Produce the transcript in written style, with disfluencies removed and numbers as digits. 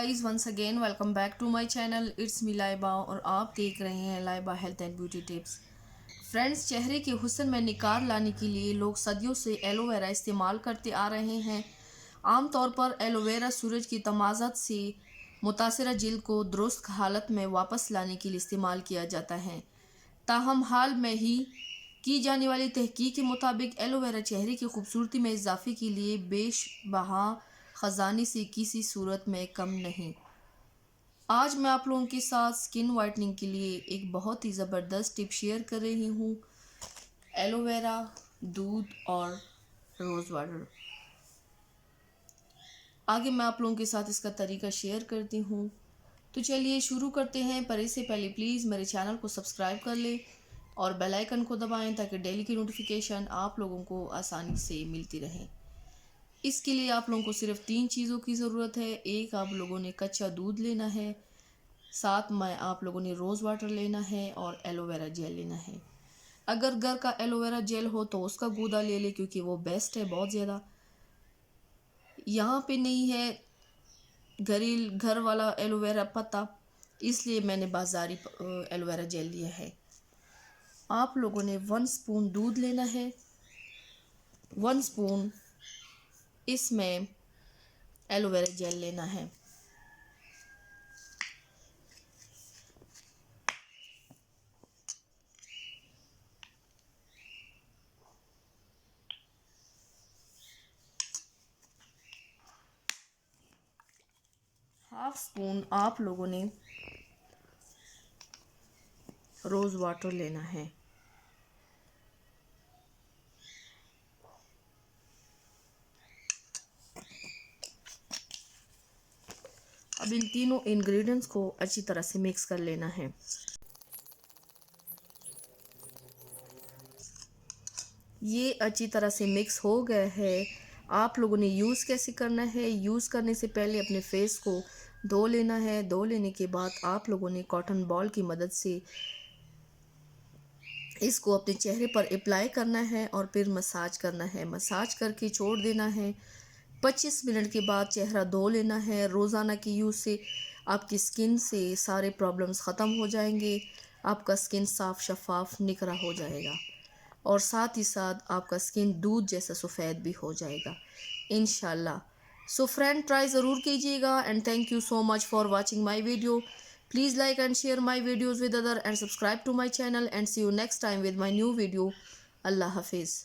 Guys, once again welcome back to my channel. It's me Laiba और आप देख रहे हैं Laiba health and beauty tips. Friends, चेहरे के हुस्न में निखार लाने के लिए लोग सदियों से एलोवेरा इस्तेमाल करते आ रहे हैं। आमतौर पर एलोवेरा सूरज की तमाज़त से मुतासरा जिल्द को दुरुस्त हालत में वापस लाने के लिए इस्तेमाल किया जाता है। ताहम हाल में ही की जाने वाली तहकीक के मुताबिक एलोवेरा चेहरे की खूबसूरती में इजाफे के लिए बेशबहा ख़जाने से किसी सूरत में कम नहीं। आज मैं आप लोगों के साथ स्किन वाइटनिंग के लिए एक बहुत ही ज़बरदस्त टिप शेयर कर रही हूँ। एलोवेरा, दूध और रोज़ वाटर। आगे मैं आप लोगों के साथ इसका तरीका शेयर करती हूँ। तो चलिए शुरू करते हैं। पर इससे पहले प्लीज़ मेरे चैनल को सब्सक्राइब कर लें और बेल आइकन को दबाएं ताकि डेली की नोटिफिकेशन आप लोगों को आसानी से मिलती रहे। इसके लिए आप लोगों को सिर्फ 3 चीज़ों की ज़रूरत है। एक, आप लोगों ने कच्चा दूध लेना है, साथ में आप लोगों ने रोज़ वाटर लेना है और एलोवेरा जेल लेना है। अगर घर का एलोवेरा जेल हो तो उसका गूदा ले ले, क्योंकि वो बेस्ट है बहुत ज़्यादा। यहाँ पे नहीं है घर वाला एलोवेरा पत्ता, इसलिए मैंने बाज़ारी एलोवेरा जेल लिया है। आप लोगों ने 1 स्पून दूध लेना है, 1 स्पून इसमें एलोवेरा जेल लेना है। हाफ स्पून आप लोगों ने रोज़ वाटर लेना है। अब इन तीनों इंग्रेडिएंट्स को अच्छी तरह से मिक्स कर लेना है। ये अच्छी तरह से मिक्स हो गया है। आप लोगों ने यूज़ कैसे करना है? यूज़ करने से पहले अपने फेस को धो लेना है। धो लेने के बाद आप लोगों ने कॉटन बॉल की मदद से इसको अपने चेहरे पर अप्लाई करना है और फिर मसाज करना है। मसाज करके छोड़ देना है। 25 मिनट के बाद चेहरा धो लेना है। रोज़ाना की यूज़ से आपकी स्किन से सारे प्रॉब्लम्स ख़त्म हो जाएंगे। आपका स्किन साफ़ शफाफ निखरा हो जाएगा और साथ ही साथ आपका स्किन दूध जैसा सफ़ेद भी हो जाएगा इंशाल्लाह। सो फ्रेंड, ट्राई ज़रूर कीजिएगा and thank you so much for watching my video. Please like and share my videos with other and subscribe to my channel and see you next time with my new video. Allah Hafiz.